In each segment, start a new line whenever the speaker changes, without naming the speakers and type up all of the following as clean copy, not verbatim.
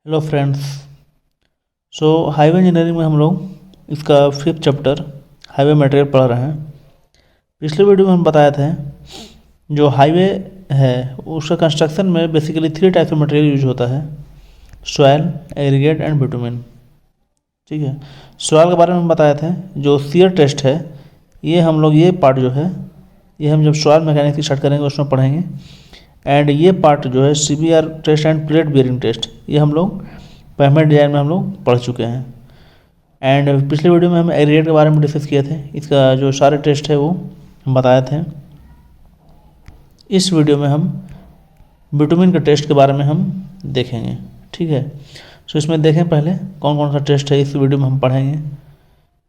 Hello friends. Highway engineering में हम लोग इसका 5th चैप्टर हाईवे मटेरियल पढ़ रहे हैं। पिछले वीडियो में हम बताए थे जो हाईवे है उसका कंस्ट्रक्शन में basically 3 types of material use होता है, सॉयल, एग्रीगेट एंड बिटुमेन। ठीक है, सॉयल के बारे में हम बताए थे। जो शियर टेस्ट है ये हम लोग ये पार्ट जो है ये हम जब सॉयल मैकेनिक्स की स्टार्ट करेंगे उसमें पढ़ेंगे। एंड ये पार्ट जो है CBR test and plate bearing test ये हम लोग पेमेंट डिजाइन में हम लोग पढ़ चुके हैं। एंड पिछले वीडियो में हम एग्रीगेट के बारे में डिस्कस किए थे, इसका जो सारे टेस्ट है वो हम बताए थे। इस वीडियो में हम बिटुमेन के टेस्ट के बारे में हम देखेंगे। ठीक है, इसमें देखें पहले कौन कौन सा टेस्ट है इस वीडियो में हम पढ़ेंगे।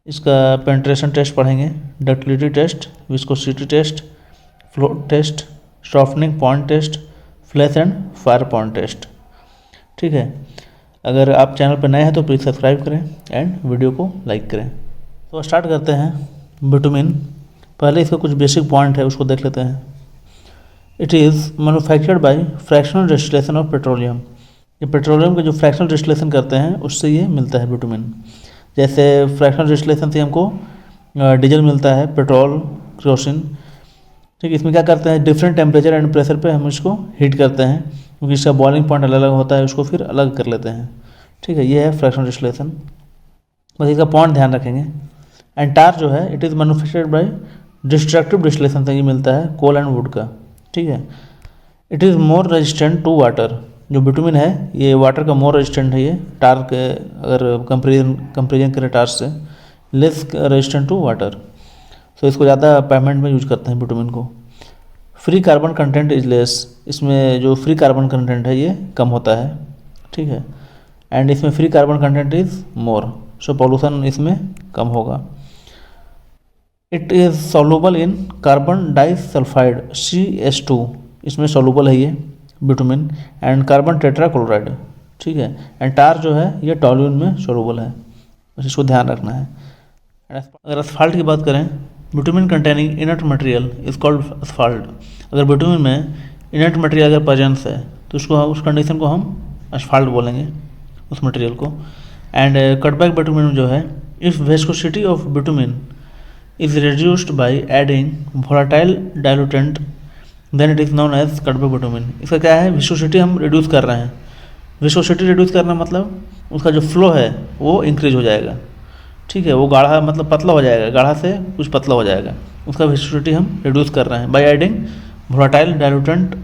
इसका पेनिट्रेशन टेस्ट पढ़ेंगे, ductility test, viscosity test, flow test, softening point test, flash and fire point test. ठीक है, अगर आप चैनल पर नए हैं तो प्लीज़ सब्सक्राइब करें एंड वीडियो को लाइक करें। तो स्टार्ट करते हैं बिटुमेन। पहले इसका कुछ बेसिक पॉइंट है उसको देख लेते हैं। It is manufactured by fractional distillation of petroleum. ये पेट्रोलियम का जो फ्रैक्शनल डिस्टिलेशन करते हैं उससे ये मिलता है बिटुमेन। जैसे फ्रैक्शनल डिस्टिलेशन से हमको डीजल मिलता है, पेट्रोल, केरोसिन। ठीक है, इसमें क्या करते हैं, डिफरेंट टेम्परेचर एंड प्रेशर पे हम इसको हीट करते हैं क्योंकि इसका बॉइलिंग पॉइंट अलग अलग होता है, उसको फिर अलग कर लेते हैं। ठीक है, ये है फ्रैक्शनल डिस्टिलेशन, बस इसका पॉइंट ध्यान रखेंगे। एंड टार जो है it is manufactured by destructive distillation से ये मिलता है कोल एंड वुड का। ठीक है, it is more resistant to water. जो बिटुमेन है ये वाटर का मोर रेजिस्टेंट है, ये टार के अगर कंपेरिजन करें टार से, लेस रेजिस्टेंट टू वाटर। तो इसको ज़्यादा पेमेंट में यूज करते हैं बिटुमेन को। Free carbon content is less, इसमें जो फ्री कार्बन कंटेंट है ये कम होता है। ठीक है, एंड इसमें free carbon content is more, so pollution इसमें कम होगा। It is soluble in carbon disulphide CH2, इसमें सॉल्युबल है ये बिटुमेन, एंड कार्बन टेट्राक्लोराइड। ठीक है, एंड टार जो है ये टॉल्यून में सॉल्युबल है, बस इसको ध्यान रखना है। अगर असफाल्ट की बात करें, bitumen containing inert material is called asphalt. अगर बिटुमेन में इनर्ट मटेरियल अगर प्रेजेंस है तो उसको उस कंडीशन को हम असफाल्ट बोलेंगे, उस मटेरियल को। एंड कटबैक बिटुमेन जो है, if viscosity of bitumen is reduced by adding volatile diluent then it is known as cutback bitumen. इसका क्या है, विस्कोसिटी हम रिड्यूस कर रहे हैं। विस्कोसिटी रिड्यूस करना मतलब उसका जो फ्लो है वो इंक्रीज हो जाएगा। ठीक है, वो गाढ़ा मतलब पतला हो जाएगा, गाढ़ा से कुछ पतला हो जाएगा, उसका विस्कोसिटी हम रिड्यूस कर रहे हैं बाय एडिंग वोलेटाइल डाइल्यूटेंट।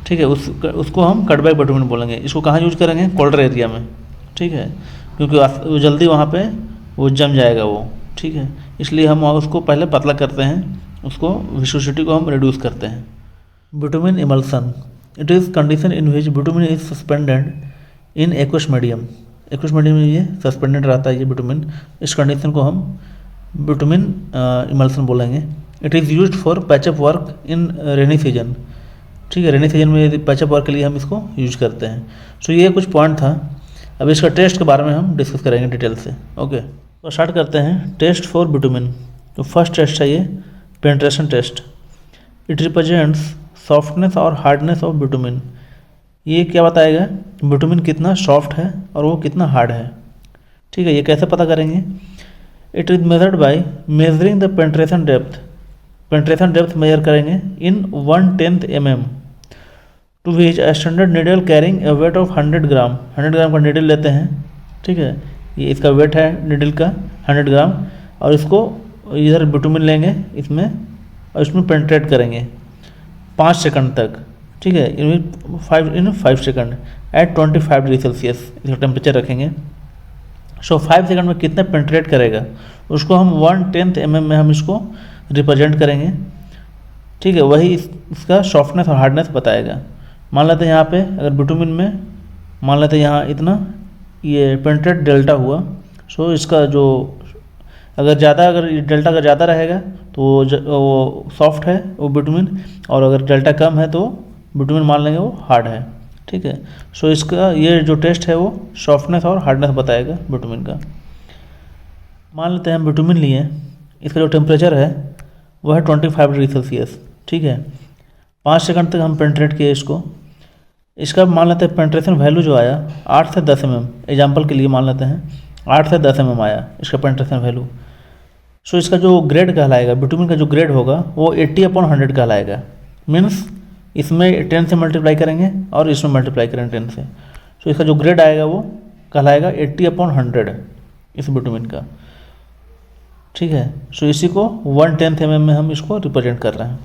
ठीक है, उसको हम कटबैक बिटुमेन बोलेंगे। इसको कहाँ यूज करेंगे, कोल्डर एरिया में। ठीक है, क्योंकि जल्दी वहाँ पे वो जम जाएगा वो। ठीक है, इसलिए हम उसको पहले पतला करते हैं, उसको विस्कोसिटी को हम रिड्यूस करते हैं। Bitumen emulsion, it is condition in which bitumen is suspended in aqueous medium. Aqueous medium में ये सस्पेंडेड रहता है ये बिटुमेन, इस कंडीशन को हम बिटुमेन इमल्सन बोलेंगे। It is used for patch up work in rainy season. ठीक है, रेनी सीजन में पैचअप वर्क के लिए हम इसको यूज करते हैं। सो ये कुछ पॉइंट था। अब इसका टेस्ट के बारे में हम डिस्कस करेंगे डिटेल से। ओके, तो स्टार्ट करते हैं टेस्ट फॉर बिटुमेन। तो फर्स्ट टेस्ट है ये penetration test. It represents softness और हार्डनेस ऑफ बिटुमेन। ये क्या बताएगा, बिटुमेन कितना सॉफ्ट है और वो कितना हार्ड है। ठीक है, ये कैसे पता करेंगे, it is measured by measuring the penetration depth. Penetration depth measure करेंगे in 1/10 mm to which a standard needle carrying a weight of 100 gram. 100 gram का नीडल लेते हैं। ठीक है, ये इसका वेट है नीडल का 100 ग्राम, और इसको इधर बिटुमेन लेंगे इसमें और इसमें पेनिट्रेट करेंगे 5 सेकंड तक। ठीक है, इन 5 सेकंड एट 25 डिग्री सेल्सियस इसका टेम्परेचर रखेंगे। सो 5 सेकंड में कितना पेनिट्रेट करेगा उसको हम 1/10 mm में हम इसको रिप्रेजेंट करेंगे। ठीक है, वही इसका सॉफ्टनेस और हार्डनेस बताएगा। मान लेते हैं यहाँ पे अगर बिटुमेन में मान लेते हैं यहाँ इतना ये पेनिट्रेट डेल्टा हुआ। सो इसका जो अगर डेल्टा अगर ज़्यादा रहेगा तो वो सॉफ्ट है वो बिटुमेन, और अगर डेल्टा कम है तो बिटुमेन मान लेंगे वो हार्ड है। ठीक है, सो इसका ये जो टेस्ट है वो सॉफ्टनेस और हार्डनेस बताएगा बिटुमेन का। मान लेते हैं हम बिटुमेन लिए, इसका जो टेम्परेचर है वो है 25 डिग्री सेल्सियस। ठीक है, 5 सेकंड तक हम पेनिट्रेट किए इसको। इसका मान लेते हैं पेंट्रेशन वैल्यू जो आया 8 से 10 mm, एग्जाम्पल के लिए मान लेते हैं 8 से 10 mm आया इसका पेंट्रेशन वैल्यू। सो इसका जो ग्रेड कहलाएगा, बिटुमिन का जो ग्रेड होगा वो 80/100 कहलाएगा। मीन्स इसमें 10 से मल्टीप्लाई करेंगे और इसमें मल्टीप्लाई करेंगे 10 से। सो इसका जो ग्रेड आएगा वो कहलाएगा 80/100 इस बिटुमिन का। ठीक है, सो इसी को 1/10 mm में हम इसको रिप्रेजेंट कर रहे हैं।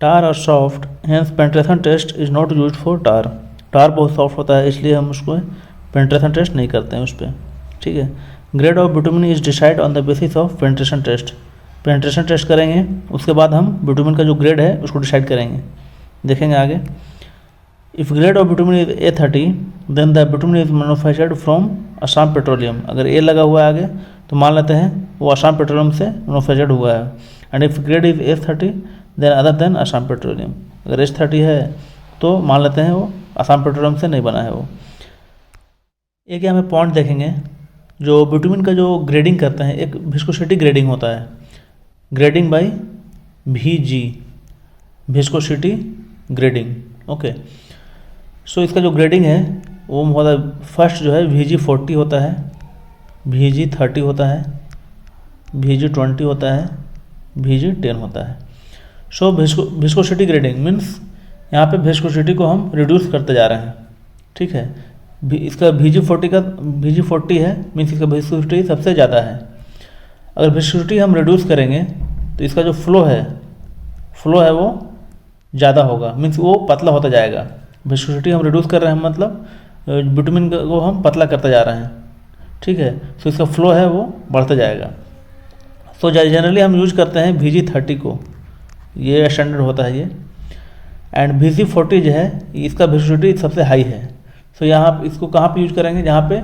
टार और soft, hence penetration test is not use for tar. Tar बहुत सॉफ्ट होता है इसलिए हम उसको पेंट्रेशन टेस्ट नहीं करते हैं उस पर। ठीक है, grade of bitumen is decide on the basis of penetration test. Penetration test करेंगे उसके बाद हम बिटुमिन का जो ग्रेड है उसको डिसाइड करेंगे, देखेंगे आगे। If grade of bitumen is A30 then the bitumen is manufactured from Assam petroleum. अगर ए लगा हुआ है आगे तो मान लेते हैं वो असम पेट्रोलियम से मैन्युफैक्चर्ड हुआ है। And if grade is S30 then other than Assam petroleum. अगर S30 है तो मान लेते हैं वो असम पेट्रोलियम से नहीं बना है वो। एक हमें पॉइंट देखेंगे, जो बिटुमिन का जो ग्रेडिंग करते हैं, एक विस्कोसिटी ग्रेडिंग होता है, grading by VG, viscosity grading. Okay, so इसका जो ग्रेडिंग है वो होता है, फर्स्ट जो है VG40 होता है, VG30 होता है, VG20 होता है, VG10 होता है। सो विस्कोसिटी ग्रेडिंग मीन्स यहाँ पे विस्कोसिटी को हम रिड्यूस करते जा रहे हैं। ठीक है, इसका VG40 है मीन्स इसका विस्कोसिटी सबसे ज़्यादा है। अगर विस्कोसिटी हम रिड्यूस करेंगे तो इसका जो फ्लो है वो ज़्यादा होगा, मीन्स वो पतला होता जाएगा। विस्कोसिटी हम रिड्यूस कर रहे हैं मतलब बिटुमिन को हम पतला करते जा रहे हैं। ठीक है, तो इसका फ्लो है वो बढ़ता जाएगा। तो जनरली हम यूज करते हैं VG30 को, ये स्टैंडर्ड होता है ये। एंड VG40 जो है इसका विस्कोसिटी सबसे हाई है। तो यहाँ इसको कहाँ पे यूज करेंगे, जहाँ पे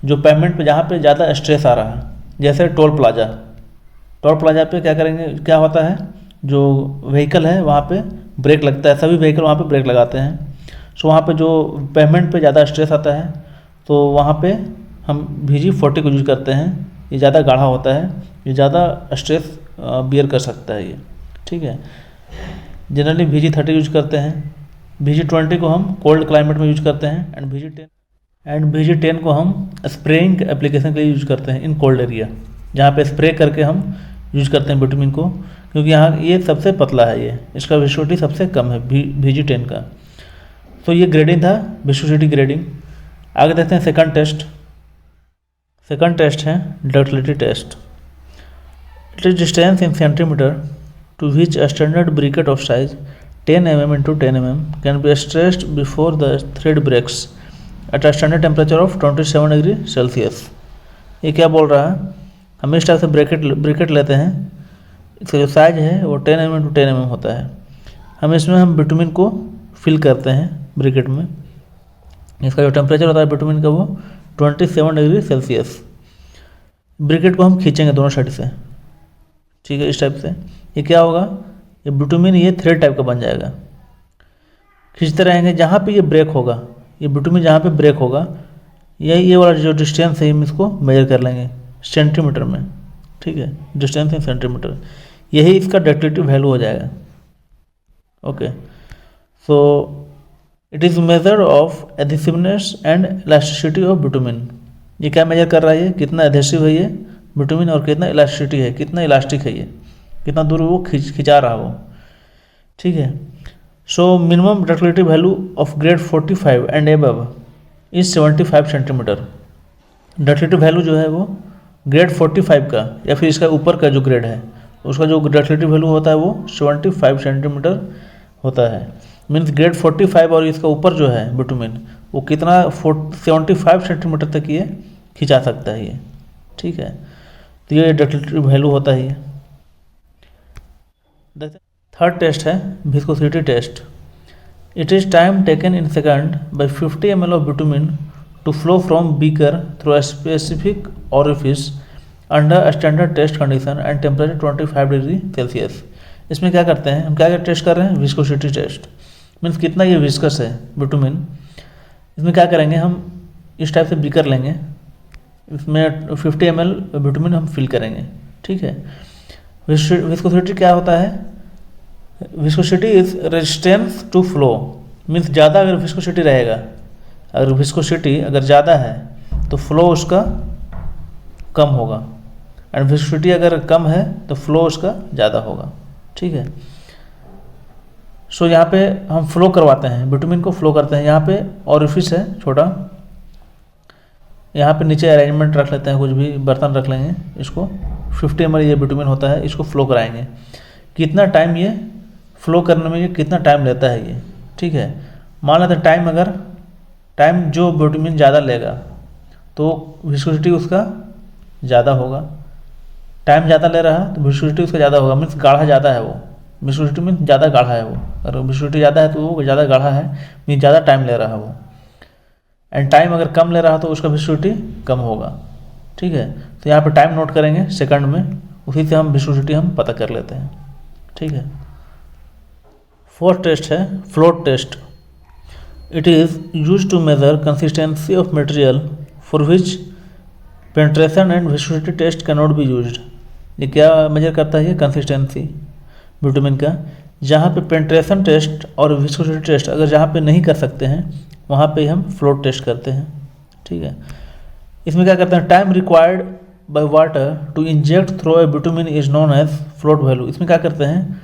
जो पेमेंट पे जहाँ पे ज़्यादा स्ट्रेस आ रहा है, जैसे टोल प्लाजा पे क्या करेंगे, क्या होता है जो व्हीकल है वहाँ पे ब्रेक लगता है, सभी व्हीकल वहाँ पे ब्रेक लगाते हैं। सो वहाँ पे जो पेमेंट पे ज़्यादा स्ट्रेस आता है तो वहाँ पे हम VG40 को यूज करते हैं। ये ज़्यादा गाढ़ा होता है, ये ज़्यादा स्ट्रेस बियर कर सकता है ये। ठीक है, जनरली VG30 यूज करते हैं। VG20 को हम कोल्ड क्लाइमेट में यूज करते हैं। एंड VG10 को हम स्प्रेइंग एप्लीकेशन के लिए यूज करते हैं इन कोल्ड एरिया, जहाँ पे स्प्रे करके हम यूज करते हैं बिटुमिन को, क्योंकि यहाँ ये सबसे पतला है, ये इसका विस्कोसिटी सबसे कम है VG10 का। तो ये ग्रेडिंग था, विस्कोसिटी ग्रेडिंग। आगे देखते हैं सेकंड टेस्ट है ductility test. It is distance in centimetre to which a standard briquette of size 10 mm into 10 mm can be stretched before the thread breaks at a standard temperature of 27 degree Celsius. ये क्या बोल रहा है, हम इस type से briquette लेते हैं, इसका जो साइज है वो 10 mm into 10 mm होता है। हम बिटुमिन को फिल करते हैं ब्रिकेट में। इसका जो टेम्परेचर होता है बिटुमिन का वो 27 डिग्री सेल्सियस। ब्रिकेट को हम खींचेंगे दोनों साइड से। ठीक है, इस टाइप से ये क्या होगा, ये बिटुमिन ये थ्रेड टाइप का बन जाएगा। खींचते रहेंगे, जहाँ पे ये ब्रेक होगा, ये बिटुमिन जहाँ पे ब्रेक होगा, ये वाला जो डिस्टेंस है हम इसको मेजर कर लेंगे सेंटीमीटर में। ठीक है, डिस्टेंस इन सेंटीमीटर, यही इसका डक्टिलिटी वैल्यू हो जाएगा। Okay, so it is measure of adhesiveness and elasticity of bitumen. ये क्या मेजर कर रहा है, ये कितना एडेसिव है ये बिटुमिन और कितना इलास्टिसिटी है, कितना इलास्टिक है ये, कितना दूर वो खिंचा रहा वो। ठीक है, so minimum ductility value of grade 45 and above is 75 centimetre. Ductility value जो है वो ग्रेड 45 का या फिर इसका ऊपर का जो ग्रेड है उसका जो डक्टिलिटी वैल्यू होता है वो 75 सेंटीमीटर होता है। मीन्स ग्रेड 45 और इसका ऊपर जो है बिटुमिन वो कितना 75 सेंटीमीटर तक ये खिंचा सकता है ये। ठीक है, तो ये डक्टिलिटी वैल्यू होता है ये। थर्ड टेस्ट है viscosity test. It is time taken in second by 50 ml of bitumen to flow from beaker through a specific orifice under a standard test condition and temperature 25 degree Celsius. इसमें क्या करते हैं हम, क्या test कर रहे हैं, विस्कोसिटी टेस्ट। मीन्स कितना ये विस्कस है बिटुमिन। इसमें क्या करेंगे, हम इस टाइप से बीकर लेंगे, इसमें 50 ml बिटुमिन हम फिल करेंगे। ठीक है, विस्कोसिटी क्या होता है, viscosity is resistance to flow means ज़्यादा अगर विस्कोसिटी रहेगा, अगर विस्कोसिटी अगर ज़्यादा है तो फ्लो उसका कम होगा, एंड विस्कोसिटी अगर कम है तो फ्लो उसका ज़्यादा होगा। ठीक है, सो यहाँ पे हम फ्लो करवाते हैं, बिटुमिन को फ्लो करते हैं। यहाँ पे ऑरिफिस है छोटा, यहाँ पे नीचे अरेंजमेंट रख लेते हैं, कुछ भी बर्तन रख लेंगे। इसको 50 ml ये बिटुमिन होता है, इसको फ्लो कराएंगे। कितना टाइम ये फ्लो करने में, ये कितना टाइम लेता है ये। ठीक है, मान लेते हैं टाइम जो बिटुमिन ज़्यादा लेगा तो विस्कोसिटी उसका ज़्यादा होगा। टाइम ज़्यादा ले रहा है तो विस्कोसिटी उसका ज़्यादा होगा, मीन्स गाढ़ा ज़्यादा है वो, विस्कोसिटी मीन्स ज़्यादा गाढ़ा है वो। अगर विस्कोसिटी ज़्यादा है तो वो ज़्यादा गाढ़ा है, मीन्स ज़्यादा टाइम ले रहा है वो। एंड टाइम अगर कम ले रहा तो उसका विस्कोसिटी कम होगा। ठीक है, तो यहाँ पे टाइम नोट करेंगे सेकंड में, उसी से हम विस्कोसिटी हम पता कर लेते हैं। ठीक है, फोर्थ टेस्ट है float test. It is use to measure consistency of material for which penetration and viscosity test can not be used. ये क्या मेजर करता है, ये कंसिस्टेंसी बिटुमिन का। जहाँ पे पेंट्रेशन टेस्ट और विस्कोसिटी टेस्ट अगर जहाँ पे नहीं कर सकते हैं वहाँ पे हम फ्लोट टेस्ट करते हैं। ठीक है, इसमें क्या करते हैं, time required by water to inject through a bitumen is known as float value. इसमें क्या करते हैं,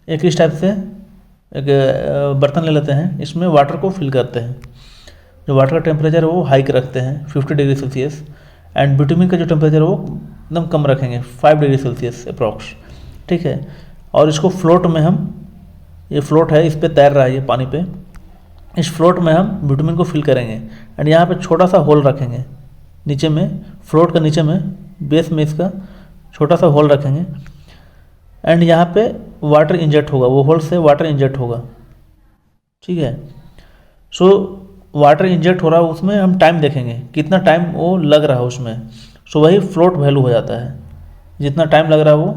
एक इस टाइप से एक बर्तन ले लेते हैं, इसमें वाटर को फिल करते हैं। जो वाटर का टेम्परेचर है वो हाइक रखते हैं 50 डिग्री सेल्सियस, एंड बिटुमिन का जो टेम्परेचर है वो एकदम कम रखेंगे 5 डिग्री सेल्सियस अप्रॉक्स। ठीक है, और इसको फ्लोट में हम, ये फ्लोट है, इस पर तैर रहा है ये पानी पे, इस फ्लोट में हम बिटुमिन को फिल करेंगे। एंड यहाँ पे छोटा सा होल रखेंगे नीचे में, फ्लोट का नीचे में बेस में इसका छोटा सा होल रखेंगे, एंड यहाँ पे वाटर इंजेक्ट होगा, वो होल से वाटर इंजेक्ट होगा। ठीक है, सो वाटर इंजेक्ट हो रहा है, उसमें हम टाइम देखेंगे कितना टाइम वो लग रहा है उसमें। सो वही फ्लोट वैल्यू हो जाता है, जितना टाइम लग रहा है वो,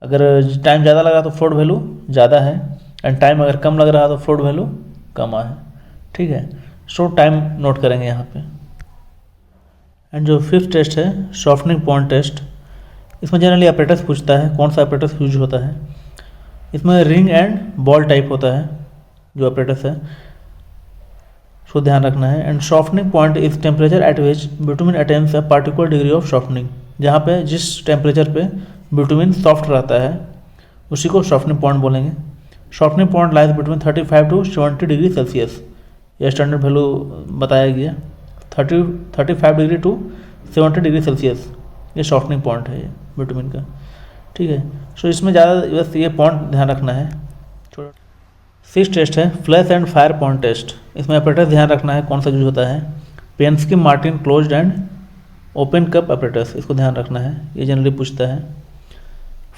अगर टाइम ज़्यादा लग रहा है तो फ्लोट वैल्यू ज़्यादा है, एंड टाइम अगर कम लग रहा है तो फ्लोट वैल्यू कम है। ठीक है, सो टाइम नोट करेंगे यहाँ पे। एंड जो फिफ्थ टेस्ट है सॉफ्टनिंग पॉइंट टेस्ट, इसमें जनरली ऑपरेटर्स पूछता है कौन सा ऑपरेटर्स यूज होता है। इसमें रिंग एंड बॉल टाइप होता है जो ऑपरेटर्स है, सो ध्यान रखना है। And softening point is temperature at which bitumen attains a particular degree of softening. जहाँ पे जिस टेम्परेचर पे बिटुमिन सॉफ्ट रहता है उसी को सॉफ्टनिंग पॉइंट बोलेंगे। Softening point lies between 35 to 70 degree Celsius, यह स्टैंडर्ड वैल्यू बताया गया 35 डिग्री टू 70 डिग्री सेल्सियस, ये सॉफ्टनिंग पॉइंट है ये बिटुमिन का। ठीक है, सो इसमें ज़्यादा बस ये पॉइंट ध्यान रखना है। सिक्स टेस्ट है flash and fire point test. इसमें ऑपरेटर्स ध्यान रखना है कौन सा यूज होता है, Pensky Martens closed and open cup operators, इसको ध्यान रखना है, ये जनरली पूछता है।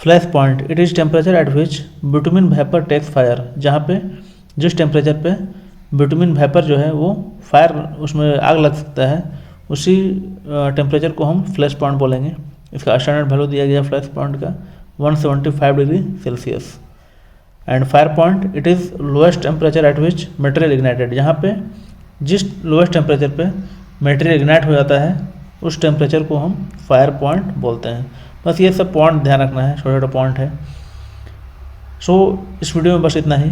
Flash point, it is temperature at which bitumen vapour takes fire. जहाँ पे जिस टेम्परेचर पे बिटुमिन वेपर जो है वो फायर, उसमें आग लग सकता है, उसी टेम्परेचर को हम फ्लैश पॉइंट बोलेंगे। इसका स्टैंडर्ड वैल्यू दिया गया फ्लैश पॉइंट का 175 degree Celsius. And fire point, it is lowest temperature at which material ignited. जहाँ पे जिस लोएस्ट टेम्परेचर पे मटेरियल इग्नाइट हो जाता है उस टेम्परेचर को हम फायर पॉइंट बोलते हैं। बस ये सब पॉइंट ध्यान रखना है, छोटा छोटा पॉइंट है। सो इस वीडियो में बस इतना ही।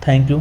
Thank you.